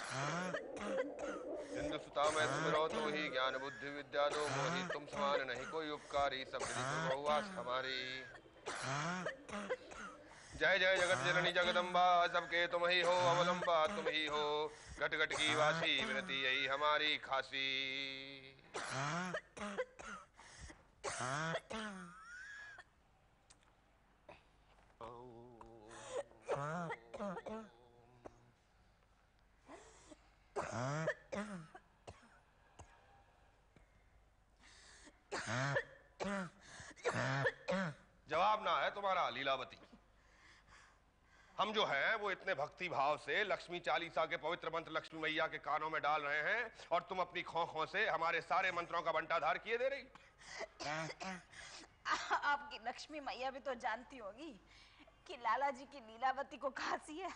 इंद्र सुता में सुमिरो तो ही ज्ञान बुद्धि विद्या दो मोहि, तुम समान नहीं कोई उपकारी, सब विधि बहुआस हमारी। जय जय जगत जननी जगदम्बा, सबके तुम ही हो अवलंबा तुम ही हो, घट घट की वासी विनती यही हमारी खासी। जवाब ना है तुम्हारा लीलावती। हम जो हैं वो इतने भक्ति भाव से लक्ष्मी चालीसा के पवित्र मंत्र लक्ष्मी मैया के कानों में डाल रहे हैं, और तुम अपनी खो से हमारे सारे मंत्रों का बंटाधार किए दे रही। आपकी लक्ष्मी मैया भी तो जानती होगी कि लाला जी की लीलावती को खांसी है।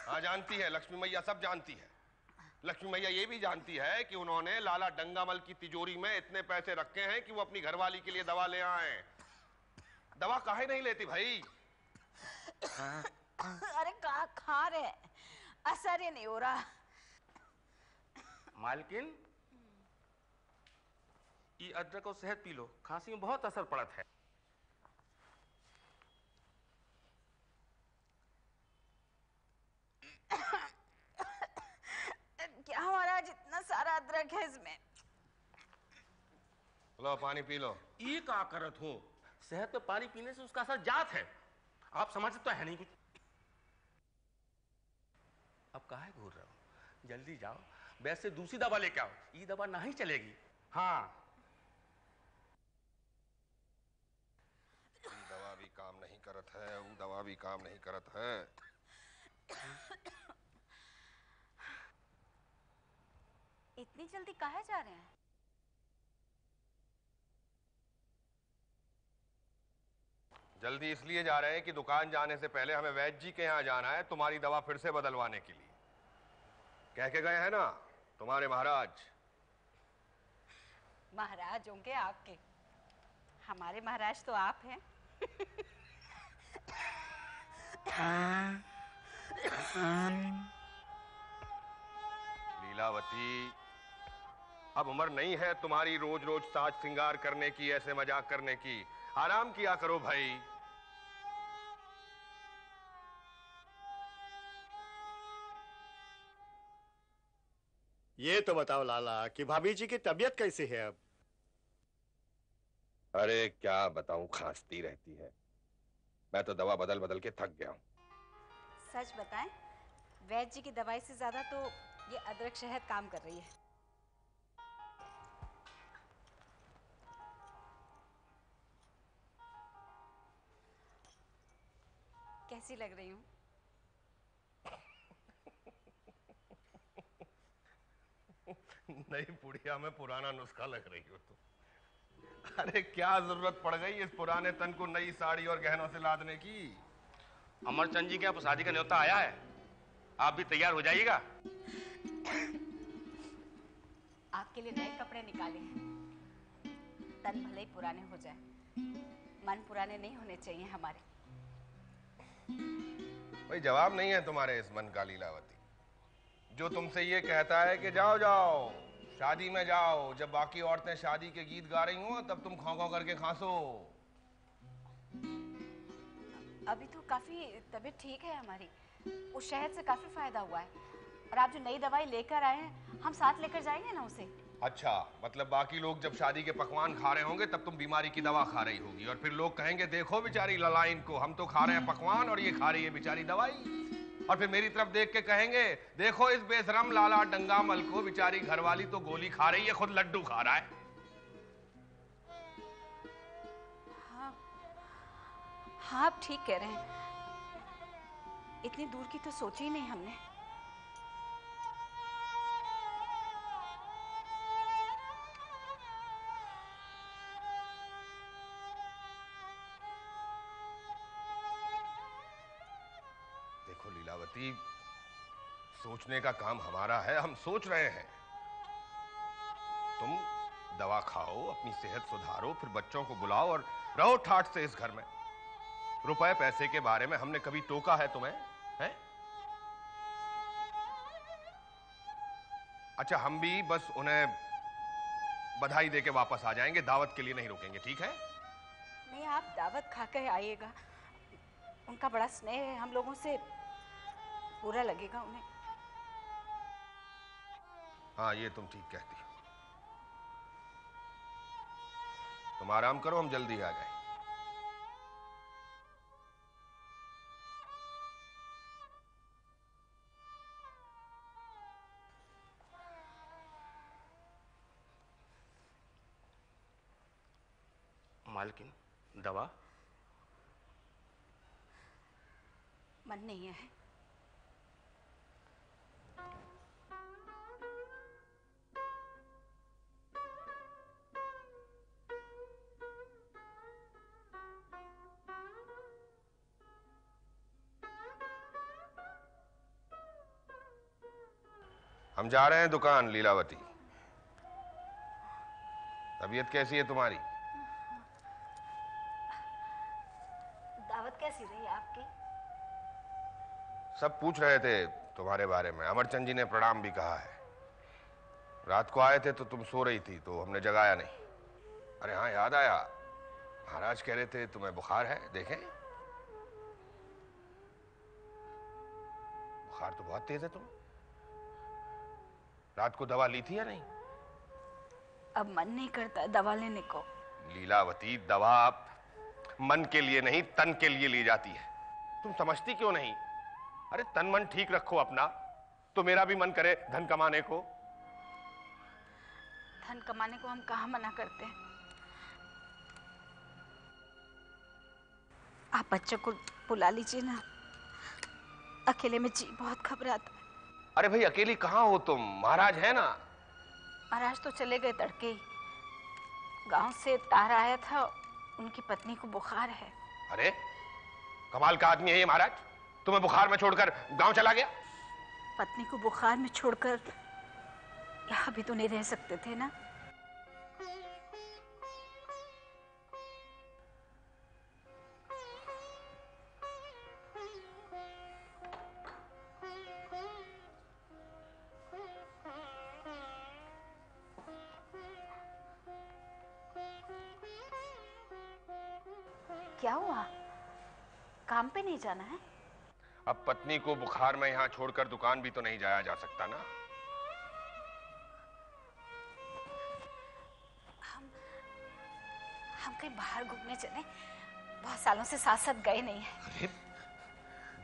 हाँ जानती है, लक्ष्मी मैया सब जानती है। लक्ष्मी मैया ये भी जानती है कि उन्होंने लाला डंगामल की तिजोरी में इतने पैसे रखे हैं कि वो अपनी घरवाली के लिए दवा ले आए। दवा काहे नहीं लेती भाई? अरे खा रहे, असर ही नहीं हो रहा। मालकिन, ये अदरक और शहद पी लो, खांसी में बहुत असर पड़त है। क्या महाराज, इतना सारा अदरक है इसमें। लो पानी पी लो। ये का करत हो? शहद पे पानी पीने से उसका असर जात है, आप समझते तो है नहीं कुछ। अब काहे घूर रहे हो? जल्दी जाओ, वैसे दूसरी दवा लेके आओ, ये दवा नहीं चलेगी। हाँ, दवा भी काम नहीं करत है, वो दवा भी काम नहीं करत है। इतनी जल्दी काहे जा रहे हैं? जल्दी इसलिए जा रहे हैं कि दुकान जाने से पहले हमें वैद्य जी के यहाँ जाना है, तुम्हारी दवा फिर से बदलवाने के लिए। कह के गए हैं ना तुम्हारे महाराज। महाराज होंगे आपके, हमारे महाराज तो आप हैं। लीलावती, अब उम्र नहीं है तुम्हारी रोज रोज साज श्रृंगार करने की, ऐसे मजाक करने की। आराम किया करो भाई। ये तो बताओ लाला कि भाभी जी की तबीयत कैसी है अब? अरे क्या बताऊं, खांसती रहती है। मैं तो दवा बदल बदल के थक गया हूं। सच बताएं, वैद्य जी की दवाई से ज्यादा तो ये अदरक शहद काम कर रही है। कैसी लग रही हूं? नई पुड़िया में पुराना नुस्खा लग रही हो तुम। अरे क्या जरूरत पड़ गई इस पुराने तन को नई साड़ी और गहनों से लादने की? अमरचंद जी के यहाँ शादी का न्योता आया है, आप भी तैयार हो जाइएगा। आपके लिए नए कपड़े निकाले हैं। तन भले ही पुराने हो जाए, मन पुराने नहीं होने चाहिए हमारे। भाई जवाब नहीं है तुम्हारे इस मन का लीलावती, जो तुमसे ये कहता है कि जाओ जाओ शादी में जाओ। जब बाकी औरतें शादी के गीत गा रही हो तब तुम खौं खौं करके खांसो। अभी तो काफी तबीयत ठीक है हमारी, उस शहद से काफी फायदा हुआ है। और आप जो नई दवाई लेकर आए हैं, हम साथ लेकर जाएंगे ना उसे। अच्छा, मतलब बाकी लोग जब शादी के पकवान खा रहे होंगे तब तुम बीमारी की दवा खा रही होगी, और फिर लोग कहेंगे देखो बेचारी ललाइन को, हम तो खा रहे हैं पकवान और ये खा रही है बेचारी दवाई। और फिर मेरी तरफ देख के कहेंगे देखो इस बेशरम लाला डंगामल को, बेचारी घरवाली तो गोली खा रही है, खुद लड्डू खा रहा है। हाँ, हाँ आप ठीक कह रहे हैं। इतनी दूर की तो सोची ही नहीं हमने। देखो लीलावती, सोचने का काम हमारा है, हम सोच रहे हैं। तुम दवा खाओ, अपनी सेहत सुधारो, फिर बच्चों को बुलाओ और रहो ठाठ से इस घर में। रुपए पैसे के बारे में हमने कभी टोका है तुम्हें? है? अच्छा, हम भी बस उन्हें बधाई देके वापस आ जाएंगे, दावत के लिए नहीं रुकेंगे, ठीक है? नहीं, आप दावत खा कर आइएगा। उनका बड़ा स्नेह है हम लोगों से, बुरा लगेगा उन्हें। हाँ, ये तुम ठीक कहती हो। तुम आराम करो, हम जल्दी आ जाएं। मालकिन, दवा? मन नहीं है। हम जा रहे हैं दुकान, लीलावती। तबीयत कैसी है तुम्हारी? दावत कैसी रही आपकी? सब पूछ रहे थे तुम्हारे बारे में। अमरचंद जी ने प्रणाम भी कहा है। रात को आए थे तो तुम सो रही थी, तो हमने जगाया नहीं। अरे हाँ, याद आया, महाराज कह रहे थे तुम्हें बुखार है, देखें। बुखार तो बहुत तेज है तुम। रात को दवा ली थी या नहीं? अब मन नहीं करता दवा लेने को। लीलावती, दवा मन के लिए नहीं, तन के लिए ली जाती है। तुम समझती क्यों नहीं? अरे तन मन ठीक रखो अपना, तो मेरा भी मन करे धन कमाने को। धन कमाने को हम कहाँ मना करते हैं। आप बच्चों को बुला लीजिए ना, अकेले में जी बहुत घबराता है। अरे भाई, अकेली कहाँ हो तुम? महाराज है ना। महाराज तो चले गए तड़के ही। गांव से तार आया था, उनकी पत्नी को बुखार है। अरे कमाल का आदमी है ये महाराज, तुम्हें बुखार में छोड़कर गांव चला गया। पत्नी को बुखार में छोड़कर यहाँ भी तो नहीं रह सकते थे ना। क्या हुआ? काम पे नहीं जाना है? अब पत्नी को बुखार में यहाँ छोड़कर दुकान भी तो नहीं जाया जा सकता ना। हम कहीं बाहर घूमने चले, बहुत सालों से साथ साथ गए नहीं है। अरे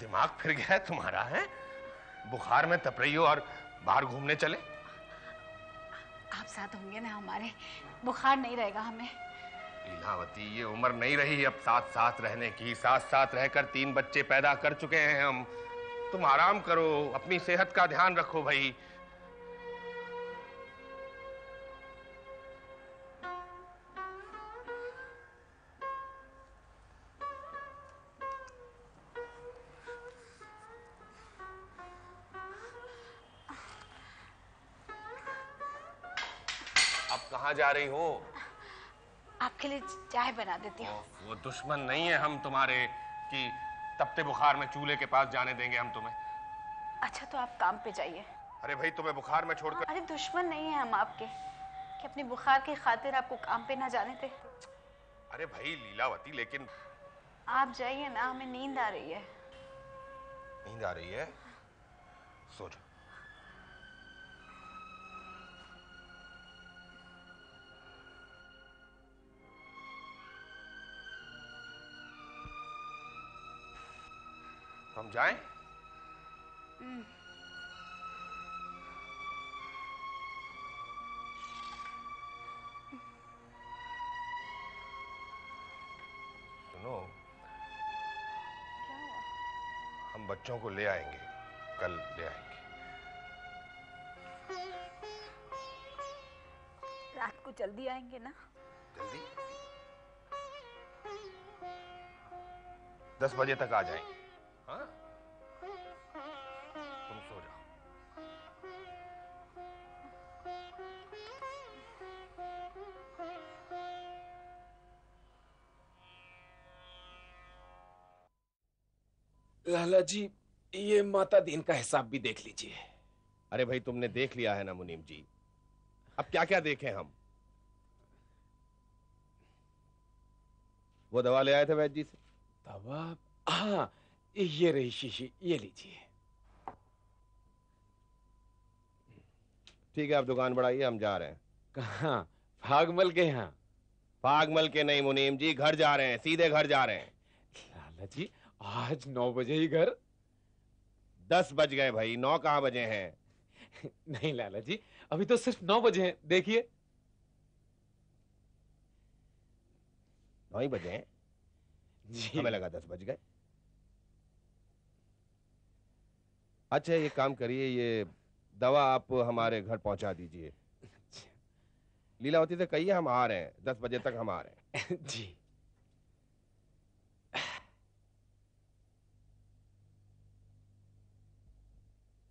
दिमाग फिर गया है तुम्हारा? है बुखार में तप रही हो और बाहर घूमने चले? आप साथ होंगे ना हमारे, बुखार नहीं रहेगा हमें। लीलावती, ये उम्र नहीं रही अब साथ साथ रहने की। साथ साथ रहकर 3 बच्चे पैदा कर चुके हैं हम। तुम आराम करो, अपनी सेहत का ध्यान रखो भाई। अब कहाँ जा रही हो? आपके लिए चाय बना देती हूँ। वो दुश्मन नहीं है हम तुम्हारे कि तपते बुखार में चूल्हे के पास जाने देंगे हम तुम्हें। अच्छा तो आप काम पे जाइए। अरे भाई, तुम्हें बुखार में छोड़कर। अरे दुश्मन नहीं है हम आपके कि अपनी बुखार की खातिर आपको काम पे ना जाने थे। अरे भाई लीलावती, लेकिन आप जाइए ना, हमें नींद आ रही है। नींद आ रही है? सो जाओ। हम जाएं? सुनो, क्या हुआ? हम बच्चों को ले आएंगे, कल ले आएंगे। रात को जल्दी आएंगे ना? जल्दी 10 बजे तक आ जाएंगे। हाँ, तुम सो जाओ। लाला जी, ये माता दीन का हिसाब भी देख लीजिए। अरे भाई तुमने देख लिया है ना मुनीम जी, अब क्या क्या देखें हम। वो दवा ले आए थे वैद्य जी से। दवा? हाँ, ये रही शीशी, ये लीजिए। ठीक है, आप दुकान बढ़ाइए, हम जा रहे हैं। कहाँ? भागमल के यहाँ? भागमल के नहीं मुनीम जी, घर जा रहे हैं, सीधे घर जा रहे हैं। लाला जी, आज 9 बजे ही घर? 10 बज गए भाई, 9 कहाँ बजे हैं? नहीं लाला जी, अभी तो सिर्फ 9 बजे हैं, देखिए। 9 ही बजे हैं? जी। हमें लगा 10 बज गए। अच्छा ये काम करिए, ये दवा आप हमारे घर पहुंचा दीजिए। लीलावती से कहिए हम आ रहे हैं, 10 बजे तक हम आ रहे हैं। जी।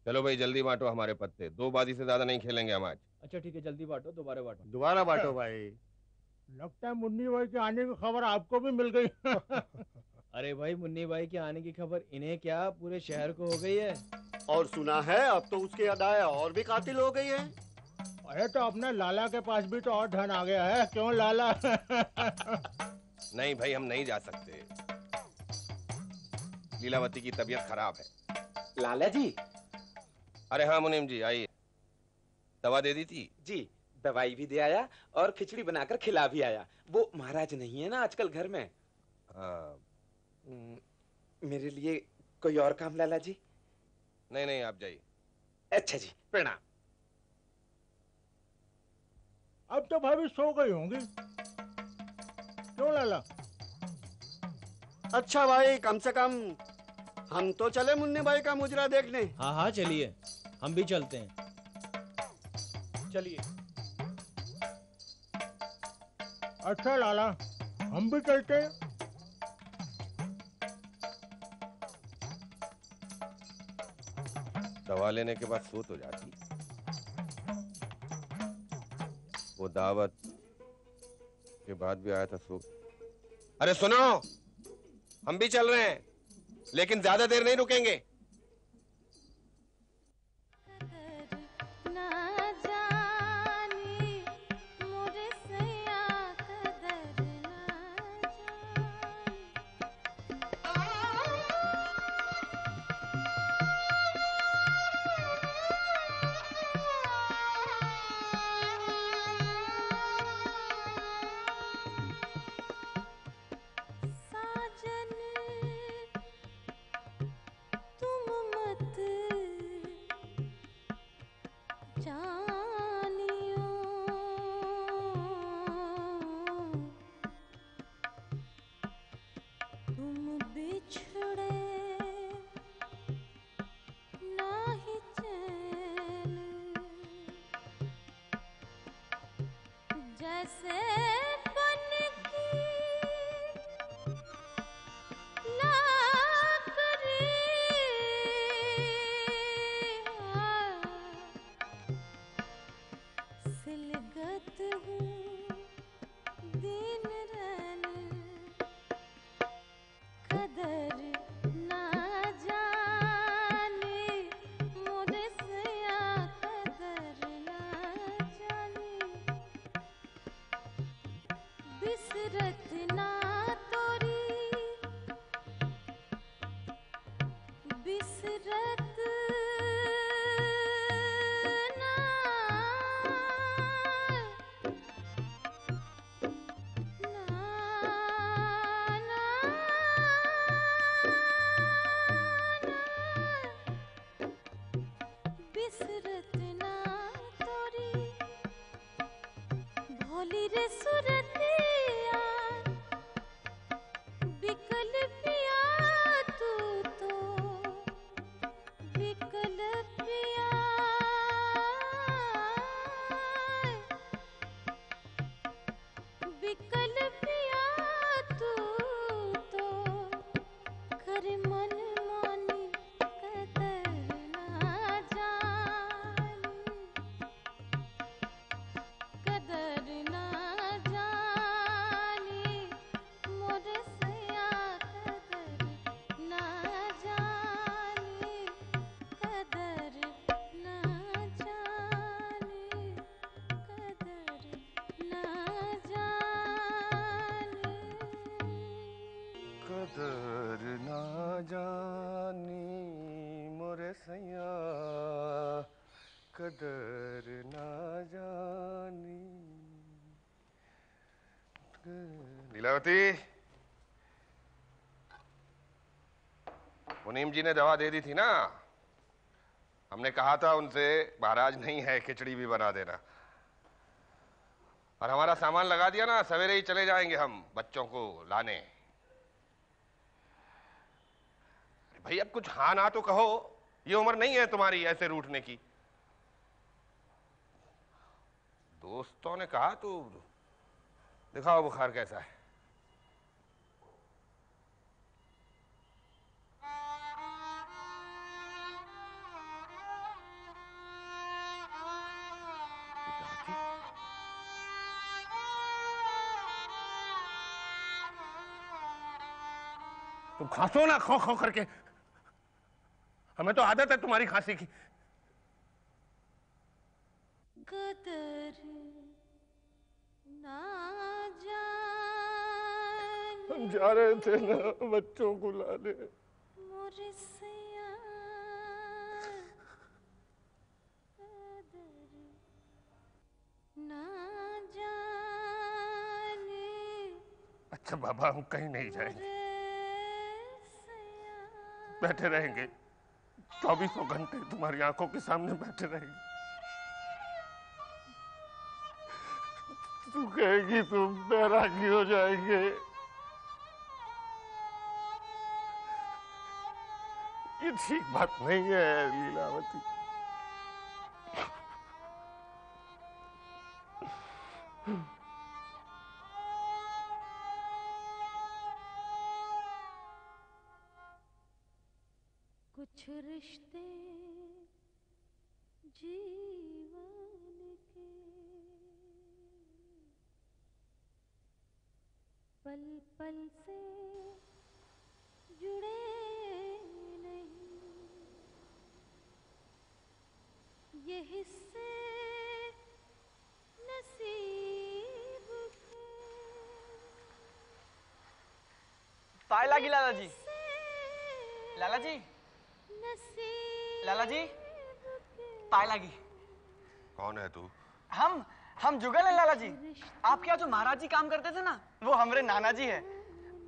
चलो भाई जल्दी बांटो हमारे पत्ते, 2 बाजी से ज्यादा नहीं खेलेंगे हम आज। अच्छा ठीक है, जल्दी बांटो, दोबारा बांटो। दोबारा बांटो भाई। लगता है मुन्नी भाई के आने की खबर आपको भी मिल गई। अरे भाई, मुन्नी भाई के आने की खबर इन्हें क्या, पूरे शहर को हो गई है। और सुना है अब तो उसकी अदाएं और भी कातिल हो गई है। अरे तो अपने लाला के पास भी तो और धन आ गया है, क्यों लाला? नहीं भाई हम नहीं जा सकते, लीलावती की तबीयत खराब है। लाला जी। अरे हाँ मुनीम जी आइए, दवा दे दी थी? जी, दवाई भी दे आया और खिचड़ी बनाकर खिला भी आया। वो महाराज नहीं है ना आजकल घर में। हाँ। मेरे लिए कोई और काम लाला जी? नहीं नहीं आप जाइए। अच्छा जी, प्रणाम। अब तो भाभी सो गई होंगी, क्यों लाला? अच्छा भाई, कम से कम हम तो चले मुन्नी भाई का मुजरा देखने। हाँ हाँ चलिए, हम भी चलते हैं। चलिए। अच्छा लाला, हम भी चलते हैं। दवा लेने के बाद सो तो जाती, वो दावत के बाद भी आया था सो। अरे सुनो, हम भी चल रहे हैं, लेकिन ज्यादा देर नहीं रुकेंगे। कदर ना जा कदर ना जानी। लीलावती, मुनीम जी ने दवा दे दी थी ना, हमने कहा था उनसे महाराज नहीं है खिचड़ी भी बना देना। और हमारा सामान लगा दिया ना, सवेरे ही चले जाएंगे हम बच्चों को लाने। भाई अब कुछ हाँ ना तो कहो, ये उम्र नहीं है तुम्हारी ऐसे रूठने की। दोस्तों ने कहा तो दिखाओ बुखार कैसा है। तुम खांसो ना खो खो करके, हमें तो आदत है तुम्हारी खांसी की। कदर ना जाने, हम जा रहे थे ना बच्चों को लाने। मुरसिया कदर ना जाने। अच्छा बाबा, हम कहीं नहीं जाएंगे, बैठे रहेंगे 24 घंटे तुम्हारी आंखों के सामने बैठे रहेंगे। तू कहेगी तुम बैरागी हो जाएंगे, ये ठीक बात नहीं है लीलावती। कुछ रिश्ते जीवन के पल पल से जुड़े नहीं, ये हिस्से नसीब के। पाए लागी लाला जी। लाला जी, लाला जी, पाए लागी। कौन है तू? हम जुगल हैं लाला जी। आपके यहाँ जो महाराज जी काम करते थे ना, वो हमारे नाना जी है।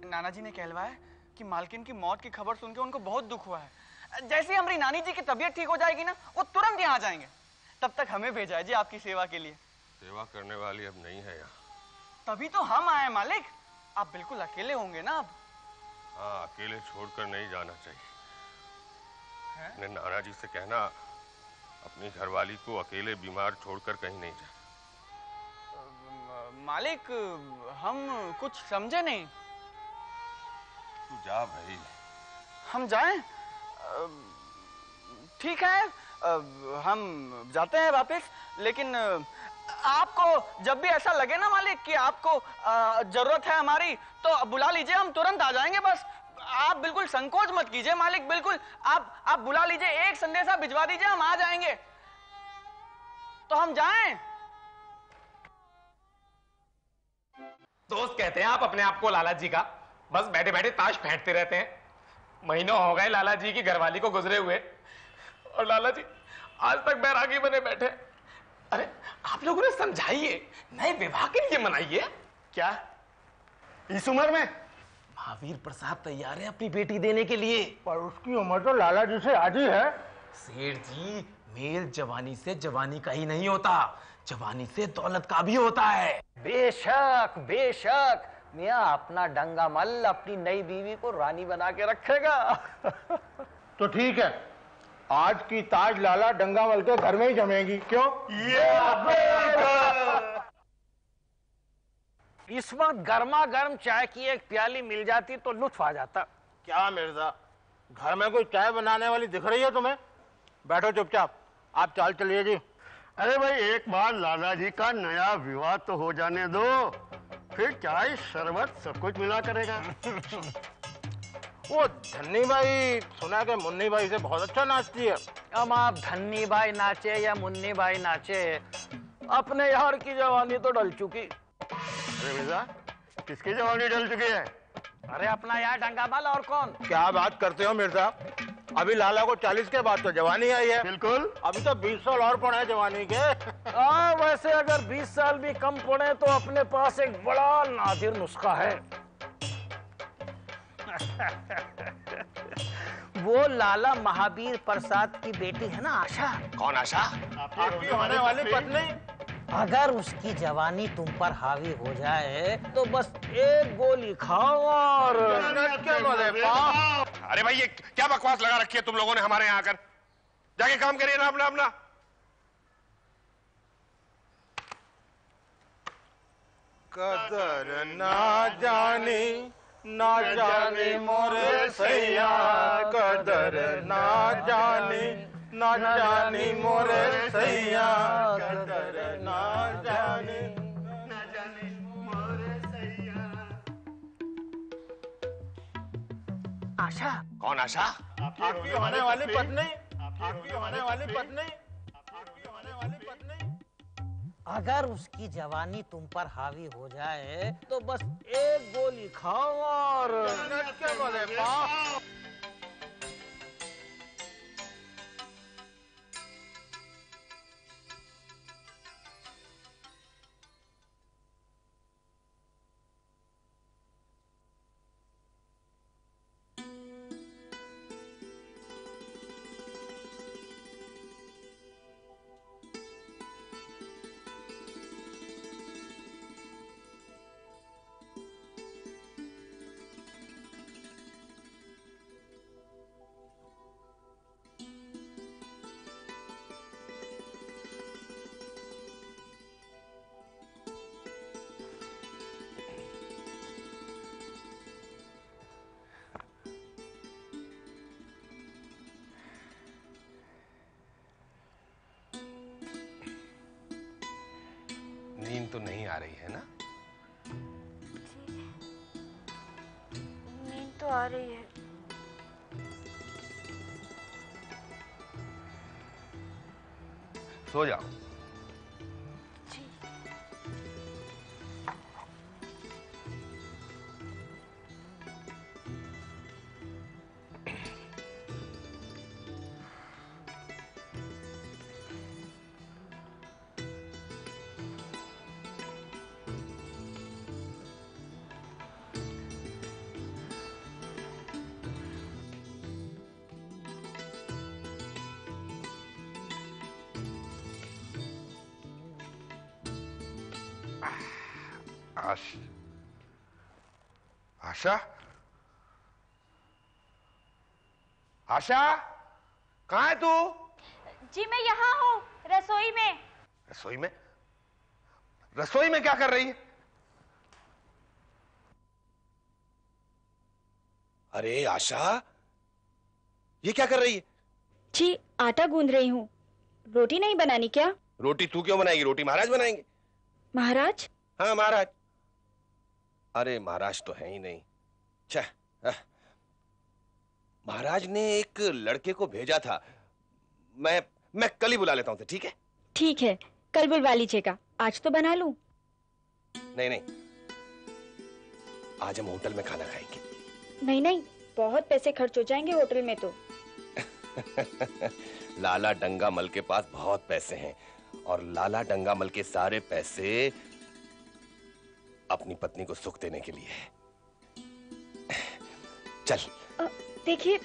नाना जी ने कहलवाया कि मालकिन की मौत की खबर सुन के उनको बहुत दुख हुआ है। जैसे ही हमारी नानी जी की तबीयत ठीक हो जाएगी ना, वो तुरंत यहाँ आ जाएंगे। तब तक हमें भेजा है जी आपकी सेवा के लिए। सेवा करने वाली अब नहीं है यहाँ। तभी तो हम आए मालिक। आप बिल्कुल अकेले होंगे ना अब? हाँ, अकेले छोड़कर नहीं जाना चाहिए। अपने नाना जी से कहना अपनी घरवाली को अकेले बीमार छोड़कर कहीं नहीं जाए। मालिक, हम कुछ समझे नहीं। तू जा भाई। हम जाएं? ठीक है, हम जाते हैं वापस। लेकिन आपको जब भी ऐसा लगे ना मालिक कि आपको जरूरत है हमारी, तो बुला लीजिए, हम तुरंत आ जाएंगे। बस आप बिल्कुल संकोच मत कीजिए मालिक, बिल्कुल आप बुला लीजिए, एक संदेशा भिजवा दीजिए, हम आ जाएंगे। तो हम जाएं? दोस्त कहते हैं आप अपने आप को लाला जी का, बस बैठे बैठे ताश फेंटते रहते हैं। महीनों हो गए लाला जी की घरवाली को गुजरे हुए, और लाला जी आज तक बैरागी बने बैठे। अरे आप लोगों ने समझाइए, नए विवाह के लिए मनाइए। क्या इस उम्र में? महावीर प्रसाद तैयार है अपनी बेटी देने के लिए। पर उसकी उम्र तो लाला जी से आधी है। सेठ जी, मेल जवानी से जवानी का ही नहीं होता, जवानी से दौलत का भी होता है। बेशक बेशक, मियाँ अपना डंगा मल अपनी नई बीवी को रानी बना के रखेगा। तो ठीक है, आज की ताज लाला डंगामल के घर में ही जमेगी। क्यों? इस वक्त गर्मा गर्म चाय की एक प्याली मिल जाती तो लुत्फ आ जाता। क्या मिर्जा, घर में कोई चाय बनाने वाली दिख रही है तुम्हें? बैठो चुपचाप, आप चाल चलिए जी। अरे भाई, एक बार लाला जी का नया विवाह तो हो जाने दो, फिर चाय शरबत सब कुछ मिला करेगा। वो धन्नी बाई, सुना के मुन्नी बाई से बहुत अच्छा नाचती है। अब आप धन्नी बाई नाचे या मुन्नी बाई नाचे, अपने यार की जवानी तो डल चुकी। अरे मिर्जा, किसकी जवानी डल चुकी है? अरे अपना यार डंगामल, और कौन? क्या बात करते हो मिर्जा, अभी लाला को 40 के बाद तो जवानी आई है। बिल्कुल। अभी तो 20 साल और पड़े हैं जवानी के। हाँ, वैसे अगर 20 साल भी कम पड़े तो अपने पास एक बड़ा नादिर नुस्खा है। वो लाला महावीर प्रसाद की बेटी है ना आशा। कौन आशा? आपकी होने वाली पत्नी। अगर उसकी जवानी तुम पर हावी हो जाए तो बस एक गोली खाओ और अरे भाई, ये क्या बकवास लगा रखी है तुम लोगों ने हमारे यहाँ आकर? जाके काम करिए ना अपना अपना। कदर ना जानी मोरे सैया, कदर ना जानी मोरे सैया, कदर ना जानी मोरे सैया। आशा। कौन आशा? आपकी होने वाली पत्नी। आपकी होने वाली पत्नी। आपकी होने वाली पत्नी। अगर उसकी जवानी तुम पर हावी हो जाए तो बस एक गोली खाओ और नींद तो नहीं आ रही है ना? नींद तो आ रही है। सो जाओ। आशा? आशा, कहाँ है तू? जी मैं यहाँ हूँ, रसोई में। रसोई में? रसोई में क्या कर रही है? अरे आशा, ये क्या कर रही है? जी आटा गूंद रही हूँ। रोटी नहीं बनानी क्या? रोटी तू क्यों बनाएगी? रोटी महाराज बनाएंगे। महाराज? हाँ महाराज। अरे महाराज तो है ही नहीं। महाराज ने एक लड़के को भेजा था। मैं कल ही बुला लेता हूँ, ठीक है? ठीक है, कल बुलवा लीजिएगा। आज तो बना लूं? नहीं नहीं, आज हम होटल में खाना खाएंगे। नहीं नहीं, बहुत पैसे खर्च हो जाएंगे होटल में तो। लाला डंगामल के पास बहुत पैसे हैं और लाला डंगामल के सारे पैसे अपनी पत्नी को सुख देने के लिए है। चल। देखिए,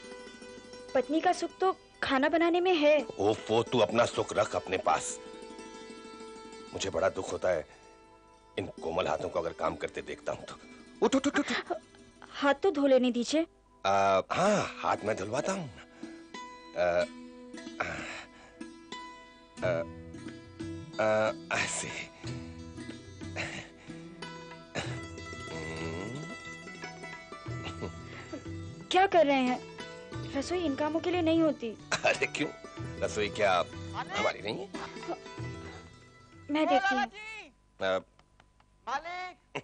पत्नी का सुख तो खाना बनाने में है। ओफो, तू अपना सुख रख अपने पास। मुझे बड़ा दुख होता है इन कोमल हाथों को अगर काम करते देखता हूं तो। उठ उठ उठ उठ। हाथ तो धो लेने दीजिए। हाँ, हाथ मैं धुलवाता हूँ। ऐसे। क्या कर रहे हैं? रसोई इन कामों के लिए नहीं होती। अरे क्यों? रसोई क्या हमारी नहीं है? मैं देखती हूँ। मालिक,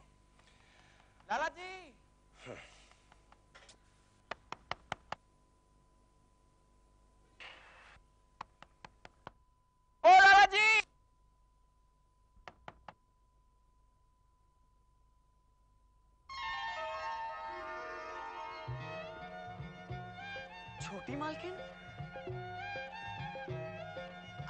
लाला जी। ओ लाला जी। छोटी मालकिन?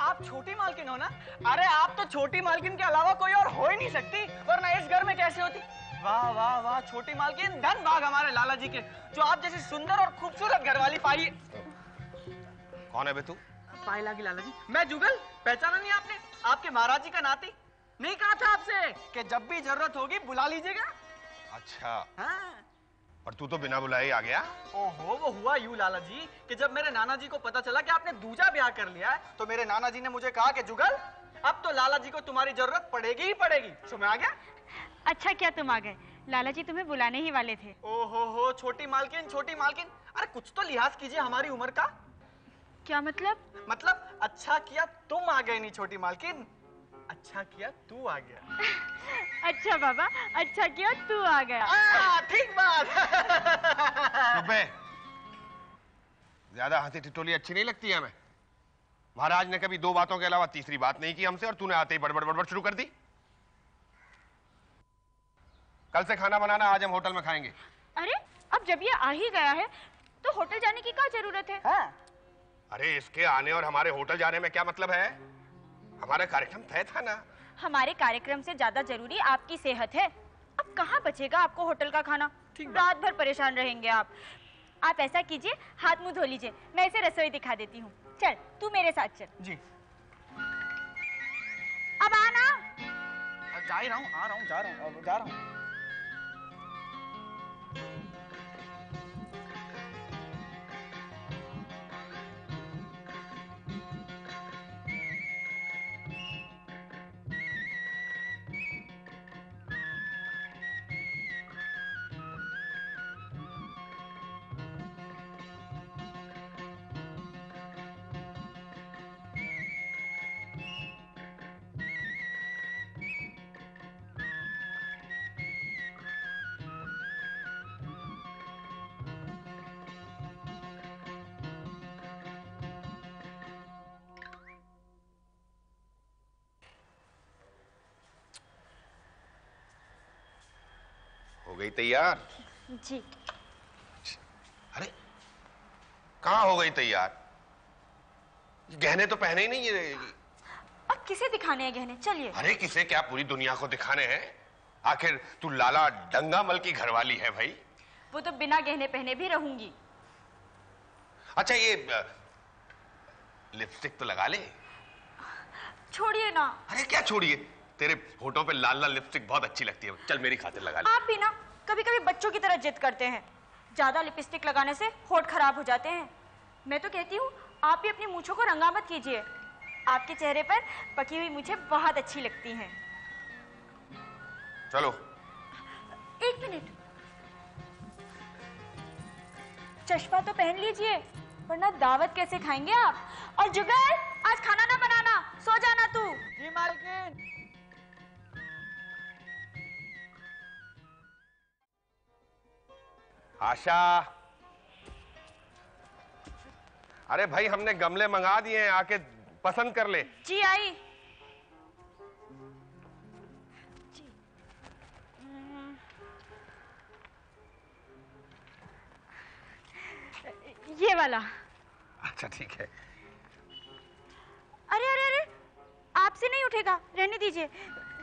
आप छोटी मालकिन हो ना? अरे आप तो छोटी मालकिन के अलावा कोई और हो ही नहीं सकती, वरना इस घर में कैसे होती? वाह वाह वाह छोटी मालकिन, धन भाग हमारे लाला जी के जो आप जैसी सुंदर और खूबसूरत घरवाली पाई। कौन है बे तू? पाई लागी लाला जी, मैं जुगल, पहचाना नहीं आपने? आपके महाराज जी का नाती। नहीं कहा था आपसे कि जब भी जरूरत होगी बुला लीजिएगा? अच्छा। हाँ। और तू तो बिना बुलाए आ गया। ओहो, वो हुआ यूं लाला जी कि जब मेरे नाना जी को पता चला कि आपने दूजा ब्याह कर लिया है, तो मेरे नाना जी ने मुझे कहा कि जुगल, अब तो लाला जी को तुम्हारी जरूरत पड़ेगी ही पड़ेगी। समझ आ गया? अच्छा क्या तुम आ गए? लाला जी तुम्हें बुलाने ही वाले थे। ओहो हो छोटी मालकिन, छोटी मालकिन, अरे कुछ तो लिहाज कीजिए हमारी उम्र का। क्या मतलब? मतलब अच्छा किया तुम आ गए नहीं छोटी मालकिन, अच्छा किया तू आ गया। अच्छा बाबा, अच्छा किया तू आ गया। ठीक बात। ज्यादा हंसी टिटोली अच्छी नहीं लगती है हमें। महाराज ने कभी दो बातों के अलावा तीसरी बात नहीं की हमसे, और तूने आते ही बड़बड़ बड़बड़ शुरू कर दी। कल से खाना बनाना, आज हम होटल में खाएंगे। अरे अब जब ये आ ही गया है तो होटल जाने की क्या जरूरत है? अरे इसके आने और हमारे होटल जाने में क्या मतलब है? हमारा कार्यक्रम तय था ना। हमारे कार्यक्रम से ज्यादा जरूरी आपकी सेहत है। अब कहाँ बचेगा आपको होटल का खाना? रात भर परेशान रहेंगे आप ऐसा कीजिए, हाथ मुंह धो लीजिए, मैं इसे रसोई दिखा देती हूँ। चल तू मेरे साथ चल। जी। अब आना। जा ही रहा हूँ, आ रहा हूँ, जा रहा हूँ। हो गई तैयार? जी। अरे कहाँ हो गई तैयार? गहने तो पहने ही नहीं है। अब किसे दिखाने हैं गहने? चलिए। अरे किसे क्या, पूरी दुनिया को दिखाने हैं। आखिर तू लाला डंगामल की घरवाली है भाई। वो तो बिना गहने पहने भी रहूंगी। अच्छा ये लिपस्टिक तो लगा ले। छोड़िए ना। अरे क्या छोड़िए, तेरे होठों पे लाल लाल लिपस्टिक बहुत अच्छी लगती है। चल मेरी खातिर लगा ले। आप भी ना कभी कभी बच्चों की तरह जिद करते हैं। ज्यादा लिपस्टिक लगाने से होठ खराब हो जाते हैं। मैं तो कहती हूँ आप भी अपनी मूंछों को रंगा मत कीजिए। आपके चेहरे पर पकी हुई मूंछें बहुत अच्छी लगती हैं। चलो। एक मिनट, चश्मा तो पहन लीजिए, वरना दावत कैसे खाएंगे आप? और जुगल, आज खाना ना बनाना, सो जाना तू। जी मालकिन। आशा, अरे भाई हमने गमले मंगा दिए हैं, आके पसंद कर ले। जी आई। जी। ये वाला। अच्छा ठीक है। अरे अरे अरे, आपसे नहीं उठेगा, रहने दीजिए।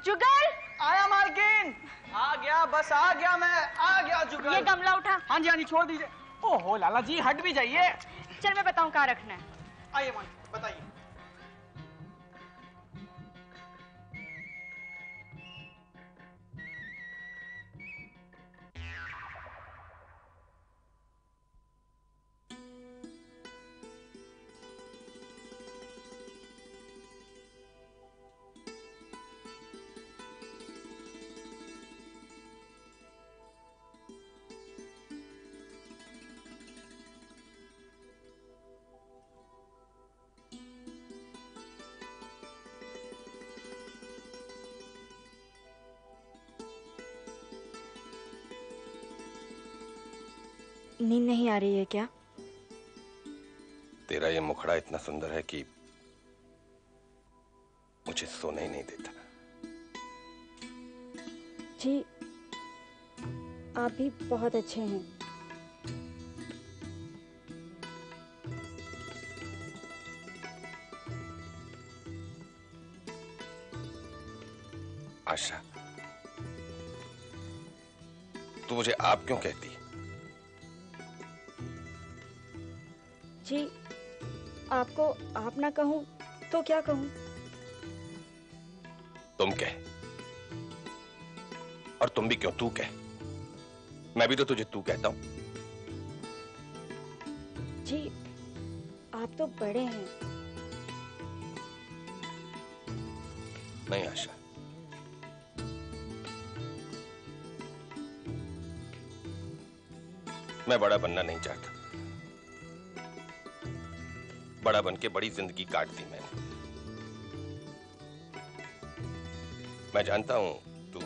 जुगल। आया मालकिन, आ गया, बस आ गया, मैं आ गया जुगल। ये गमला उठा। हाँ जी छोड़ दीजिए। ओहो लाला जी, हट भी जाइए। चल मैं बताऊं कहाँ रखना है। आइए मालकिन, बताइए। नींद नहीं आ रही है क्या? तेरा ये मुखड़ा इतना सुंदर है कि मुझे सोने ही नहीं देता। जी, आप भी बहुत अच्छे हैं। तू मुझे आप क्यों कहती? जी, आपको आप ना कहूं तो क्या कहूं? तुम कह, और तुम भी क्यों तू कह, मैं भी तो तुझे तू कहता हूं। जी, आप तो बड़े हैं। नहीं आशा, मैं बड़ा बनना नहीं चाहता। बड़ा बन के बड़ी जिंदगी काट दी मैंने। मैं जानता हूं तू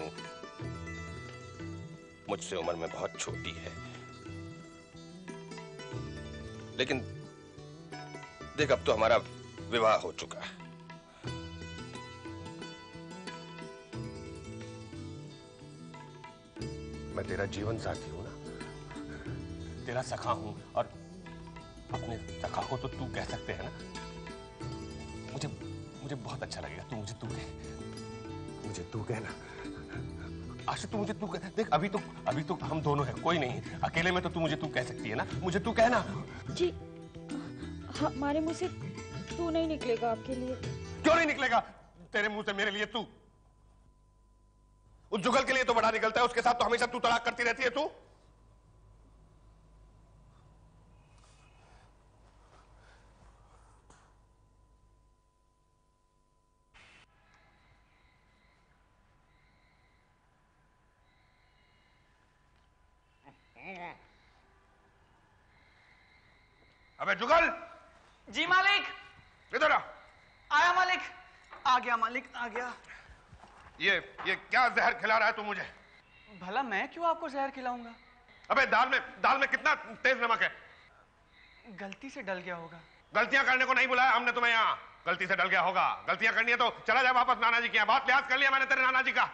मुझसे उम्र में बहुत छोटी है, लेकिन देख अब तो हमारा विवाह हो चुका है। मैं तेरा जीवन साथी हूं ना, तेरा सखा हूं, और अपने सखा को तो तू कह सकते हैं ना। मुझे बहुत अच्छा लगेगा तू मुझे तू कह, मुझे तू कहना। आशा तू मुझे तू कह। देख अभी तो हम दोनों हैं, कोई नहीं, अकेले में तो तू मुझे तू कह सकती है ना, मुझे तू कहना। जी, हमारे मुंह से तू नहीं निकलेगा आपके लिए। क्यों नहीं निकलेगा तेरे मुंह से मेरे लिए तू? उस जुगल के लिए तो बड़ा निकलता है, उसके साथ तो हमेशा तू तलाक करती रहती है तू। अबे जुगल! जी मालिक। इधर आ। आया मालिक। आ गया मालिक, आ गया। ये क्या जहर खिला रहा है तू मुझे? भला मैं क्यों आपको जहर खिलाऊंगा? अबे दाल में कितना तेज नमक है? गलती से डल गया होगा। गलतियां करने को नहीं बुलाया हमने तुम्हें यहाँ। गलती से डल गया होगा। गलतियां करनी है तो चला जाए वापस नाना जी के यहाँ। बात लिहाज कर लिया मैंने तेरे नाना जी का।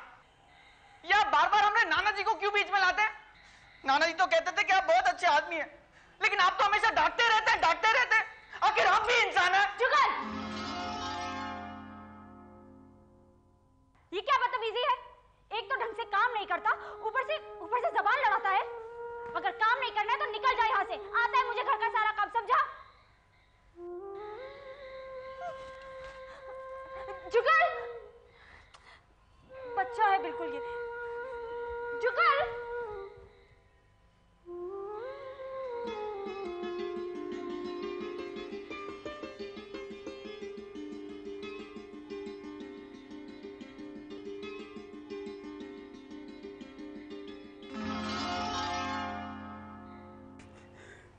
यार बार बार हमने नाना जी को क्यों बीच में लाते हैं? नाना जी तो कहते थे कि आप बहुत अच्छे आदमी हैं, लेकिन आप तो हमेशा डांटते रहते हैं, डांटते रहते हैं। आखिर हम भी इंसान हैं। जुगल! ये क्या बदतमीजी है? एक तो ढंग से काम नहीं करता, ऊपर से जबान लड़ाता है। अगर काम नहीं करना है तो निकल जाए यहाँ से। आता है मुझे घर का सारा काम, समझा? जुगल! बच्चा है बिल्कुल ये। जुगल!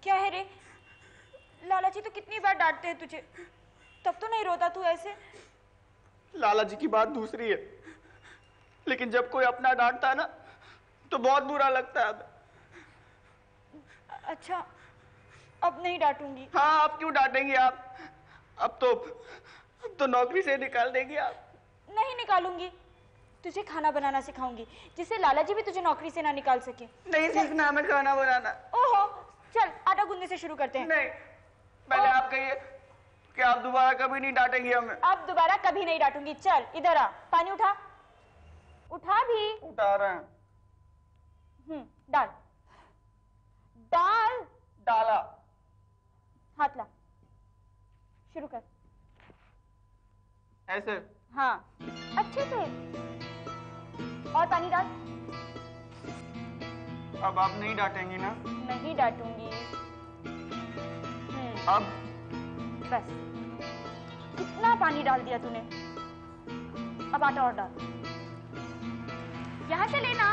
क्या है रे? लाला जी तो कितनी बार डांटते हैं तुझे, तब तो नहीं रोता तू ऐसे? लाला जी की बात दूसरी है, लेकिन जब कोई अपना डांटता है ना तो बहुत बुरा लगता है। अच्छा, अब नहीं डांटूंगी। हाँ, अब क्यों डांटेंगी आप? अब तो नौकरी से निकाल देंगी आप। नहीं निकालूंगी, तुझे खाना बनाना सिखाऊंगी, जिससे लाला जी भी तुझे नौकरी से ना निकाल सके। नहीं सीखना हमें खाना बनाना। ओहो, चल आटा गूंदने से शुरू करते हैं। नहीं, पहले आप कहिए कि आप दोबारा कभी नहीं डांटेंगी हमें। अब दोबारा कभी नहीं डांटूंगी। चल इधर आ, पानी उठा। उठा भी। उठा रहे हैं। डाल डाल। डाला। हाथ ला, शुरू कर। ऐसे? हाँ, अच्छे से। और पानी डाल। अब आप नहीं डांटेंगी ना? नहीं डांटूंगी। अब बस, कितना पानी डाल दिया तूने। अब आटा और डाल, यहां से लेना।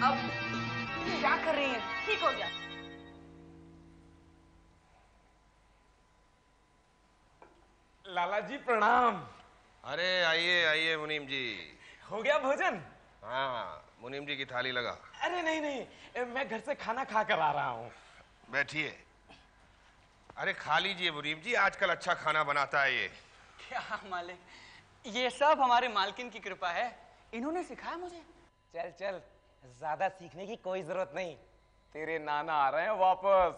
अब क्या कर रही हैं? ठीक हो गया। लाला जी प्रणाम। अरे आइए आइए मुनीम जी। हो गया भोजन? हाँ, मुनीम जी की थाली लगा। अरे नहीं, मैं घर से खाना खा कर आ रहा हूँ। बैठिए। अरे खा लीजिए मुनीम जी, आजकल अच्छा खाना बनाता है ये। क्या मालिक, ये सब हमारे मालकिन की कृपा है, इन्होंने सिखाया मुझे। चल चल, ज्यादा सीखने की कोई जरूरत नहीं, तेरे नाना आ रहे हैं वापस।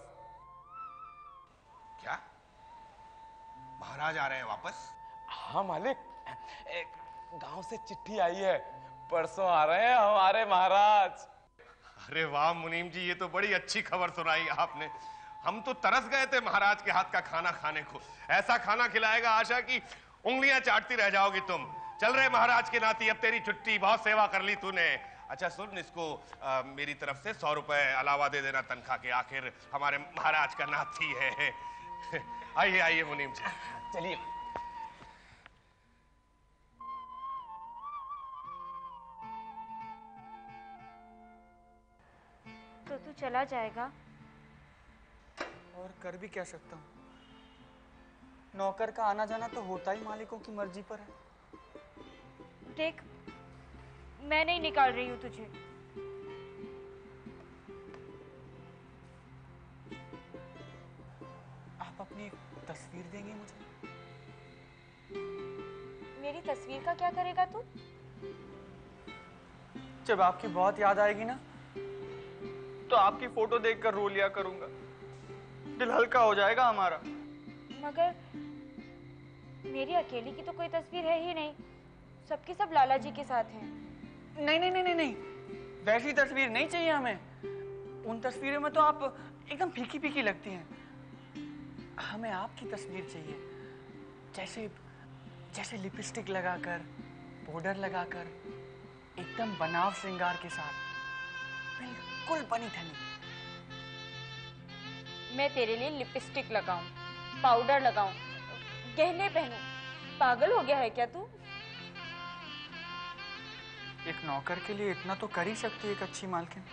क्या? महाराज आ रहे हैं वापस? हाँ मालिक, गांव से चिट्ठी आई है, परसों आ रहे हैं हमारे महाराज। अरे वाह मुनीम जी, ये तो बड़ी अच्छी खबर सुनाई आपने। हम तो तरस गए थे महाराज के हाथ का खाना खाने को। ऐसा खाना खिलाएगा आशा की उंगलियां चाटती रह जाओगी तुम। चल रहे महाराज के नाती, अब तेरी छुट्टी, बहुत सेवा कर ली तूने। अच्छा सुन, इसको मेरी तरफ से 100 रुपए अलावा दे देना तनख्वाह के, आखिर हमारे महाराज का नाती है। आइए आइए मुनीम जी, चलिए। तो तू चला जाएगा? और कर भी क्या सकता हूँ, नौकर का आना जाना तो होता ही मालिकों की मर्जी पर है। देख, मैं नहीं निकाल रही हूँ तुझे। आप अपनी एक तस्वीर देंगे मुझे? मेरी तस्वीर का क्या करेगा तू? जब आपकी बहुत याद आएगी ना, तो आपकी फोटो देखकर रो लिया करूंगा, दिल हल्का हो जाएगा हमारा। मगर मेरी अकेली की तो कोई तस्वीर है ही नहीं, सबकी सब लाला जी के साथ हैं। नहीं नहीं नहीं नहीं नहीं, वैसी तस्वीर नहीं चाहिए हमें। उन तस्वीरों में तो आप एकदम फीकी फीकी लगती हैं। हमें आपकी तस्वीर चाहिए, जैसे जैसे लिपस्टिक लगाकर, पाउडर लगाकर, एकदम बनाव श्रृंगार के साथ, बिल्कुल बनी ठनी। मैं तेरे लिए लिपस्टिक लगाऊं, पाउडर लगाऊं, गहने पहनूं? पागल हो गया है क्या तू? एक नौकर के लिए इतना तो कर ही सकती है एक अच्छी मालकिन।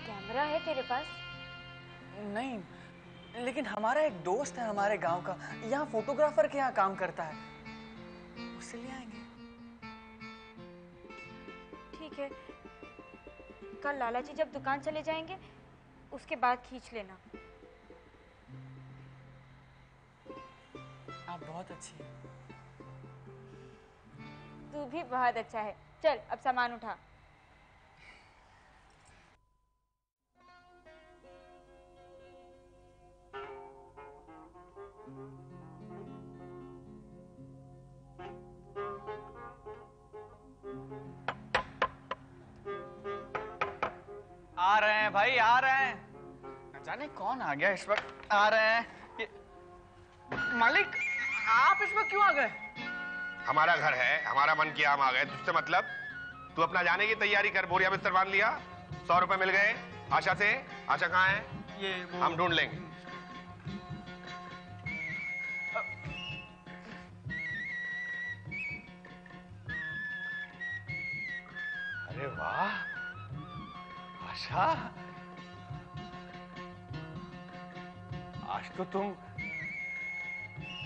कैमरा है तेरे पास? नहीं, लेकिन हमारा एक दोस्त है हमारे गांव का, यहाँ फोटोग्राफर के यहाँ काम करता है, उससे ले आएंगे। ठीक है, कल लाला जी जब दुकान चले जाएंगे उसके बाद खींच लेना। आप बहुत अच्छी हैं। तू भी बहुत अच्छा है। चल अब सामान उठा। आ रहे हैं भाई, आ रहे हैं। न जाने कौन आ गया इस वक्त। आ रहे हैं। मालिक, आप इस वक्त क्यों आ गए? हमारा घर है, हमारा मन किया हम आ गए, तुझसे मतलब? तू अपना जाने की तैयारी कर, बोरिया बिस्तर बांध लिया? 100 रुपए मिल गए आशा से? आशा कहाँ है? ये हम ढूंढ लेंगे। अरे वाह आशा, आज तो तुम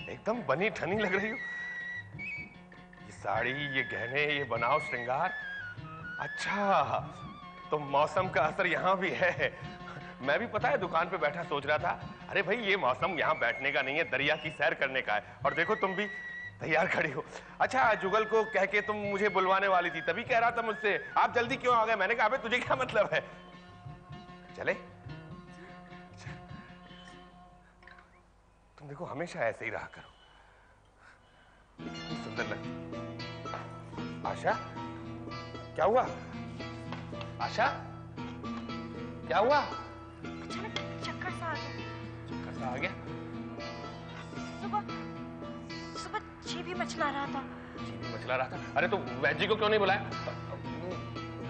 एकदम बनी ठनी लग रही हो। ये साड़ी, ये गहने, ये बनाव श्रृंगार। अच्छा, तो मौसम का असर यहाँ भी है। मैं भी पता है दुकान पे बैठा सोच रहा था, अरे भाई ये मौसम यहाँ बैठने का नहीं है, दरिया की सैर करने का है। और देखो तुम भी तैयार खड़ी हो। अच्छा, जुगल को कह के तुम मुझे बुलवाने वाली थी, तभी कह रहा था मुझसे आप जल्दी क्यों आ गए। मैंने कहा तुझे क्या मतलब है, चले। तुम देखो हमेशा ऐसे ही रहा करो, कितनी सुंदर लगती। आशा, क्या हुआ? आशा, क्या हुआ? अचानक चक्कर सा आ गया। चक्कर सा आ गया? सुबह जी भी मचला रहा था। जी भी मचला रहा था? अरे तो वैद जी को क्यों नहीं बुलाया?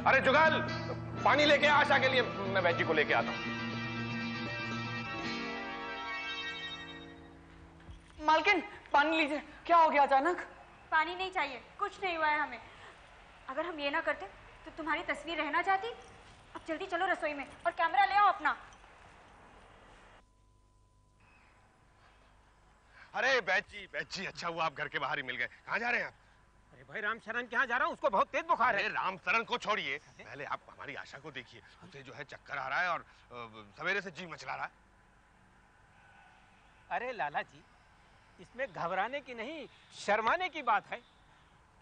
अरे जुगाल, पानी लेके आ आशा के लिए, मैं वैद जी को लेके आता हूँ। मालकिन, पानी लीजिए। क्या हो गया अचानक? पानी नहीं चाहिए, कुछ नहीं हुआ है हमें। अगर हम ये ना करते तो तुम्हारी तस्वीर रहना चाहती। अब जल्दी चलो रसोई में और कैमरा ले आओ अपना। अरे बैच जी, अच्छा हुआ आप घर के बाहर ही मिल गए। कहाँ जा रहे हैं आप? अरे भाई रामचरण के यहाँ जा रहा हूँ, उसको बहुत तेज बुखार है। अरे रामचरण को छोड़िए, पहले आप हमारी आशा को देखिए। उसे जो है चक्कर आ रहा है और सवेरे से जी मचला रहा है। अरे लाला जी, इसमें घबराने की नहीं, शर्माने की बात है,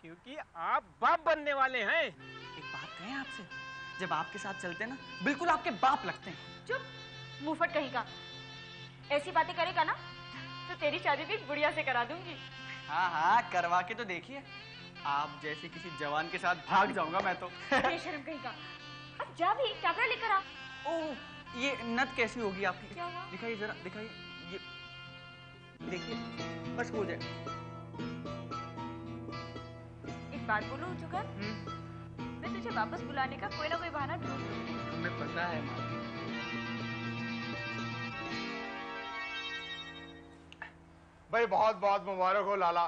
क्योंकि आप बाप बनने वाले हैं। एक बात कहें आपसे, जब आपके साथ चलते ना, बिल्कुल आपके बाप लगते हैं। चुप, मुंहफट कहीं का। ऐसी बातें करेगा ना तो तेरे मेरी शादी भी बुढ़िया से करा दूंगी। हाँ हाँ करवा के तो देखिए, आप जैसे किसी जवान के साथ भाग जाऊंगा मैं तो। बेशर्म कहीं का। अब जा भी कैमरा लेकर आ। ओह, ये नथ कैसी होगी आपकी? क्या हुआ? दिखाइए जरा, दिखाइए। ये देखिए, बस हो जाए। एक बात बोलूं जुगल, मैं तुझे वापस बुलाने का कोई ना कोई बहाना ढूंढ लूंगी। हमें पता है माँ। भाई बहुत बहुत मुबारक हो लाला।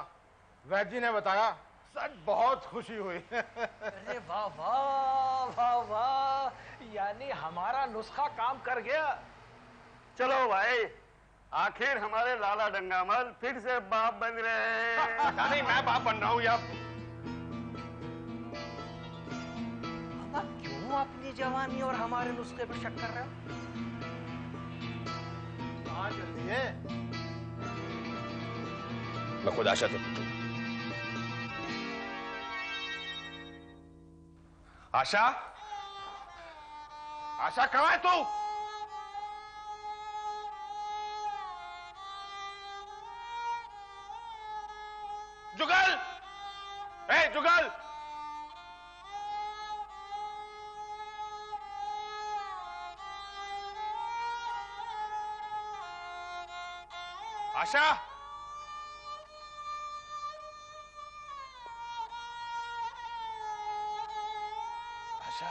वैद्य जी ने बताया, सच बहुत खुशी हुई। अरे वाह वाह वाह वाह, यानी हमारा नुस्खा काम कर गया। चलो भाई, आखिर हमारे लाला डंगामल फिर से बाप बन रहे हैं। नहीं, मैं बाप बन रहा हूँ यार। अब क्यों अपनी जवानी और हमारे नुस्खे पर शक कर रहे हो? कहाँ जल्दी है? मैं खुद आशा से पूछूं। आशा, आशा कहाँ है तू? जुगल, ए जुगल, आशा, आशा,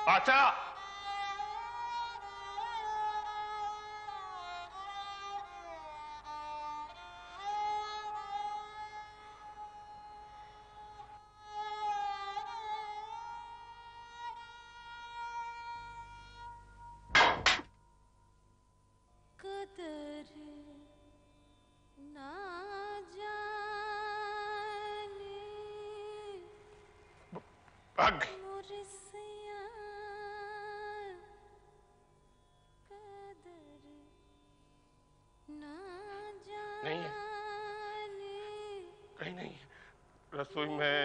आशा, कदर ना जाने भाग। मुरसिया, कदर ना नहीं है, जाने कहीं नहीं। रसोई में,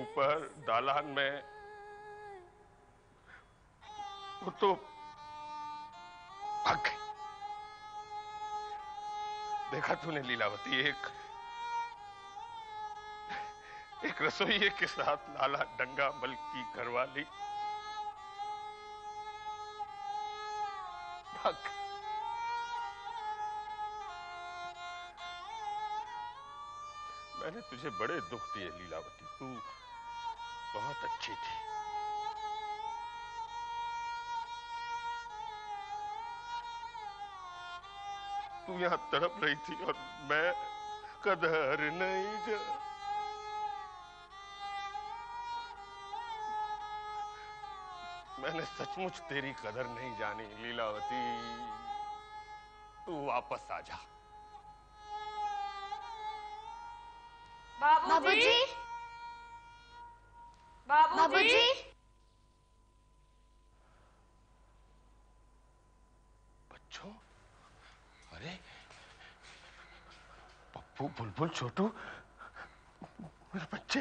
ऊपर दालान में, वो तो भाग गई। देखा तूने लीलावती, एक रसोइये के साथ लाला डंगामल की घरवाली भाग गई। मैंने तुझे बड़े दुख दिए लीलावती, तू बहुत अच्छी थी। तू यहां तड़प रही थी और मैं कदर नहीं जा। मैंने सचमुच तेरी कदर नहीं जानी लीलावती। तू वापस आ जा। बाबूजी, बाबूजी, बच्चों, अरे पप्पू, बुलबुल, छोटू, मेरे बच्चे,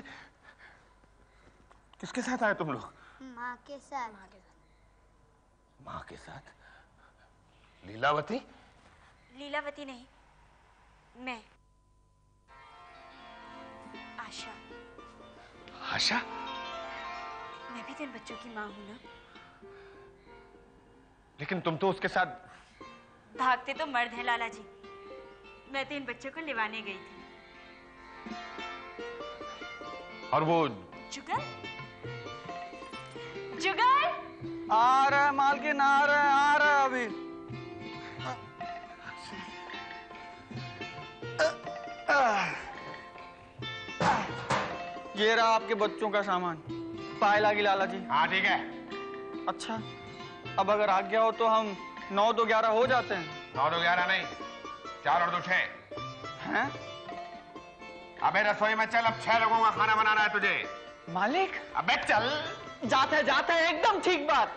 किसके साथ आए तुम लोग? माँ के साथ। माँ के साथ? लीलावती? लीलावती नहीं, मैं आशा। आशा? मैं भी तो इन बच्चों की माँ हूं ना। लेकिन तुम तो उसके साथ। भागते तो मर्द हैं लाला जी, मैं तो इन बच्चों को लिवाने गई थी। और वो जुगल, जुगल आ रहा है मालकिन, आ रहा है अभी। ये रहा आपके बच्चों का सामान। पाए लागी लाला जी। हाँ ठीक है। अच्छा, अब अगर आ गया हो तो हम 9 2 11 हो जाते हैं। 9 2 11 नहीं, 4 और 2 6 हैं? अबे रसोई में चल, अब 6 लोगों का खाना बनाना है तुझे। मालिक, अबे चल। जाते हैं एकदम ठीक बात।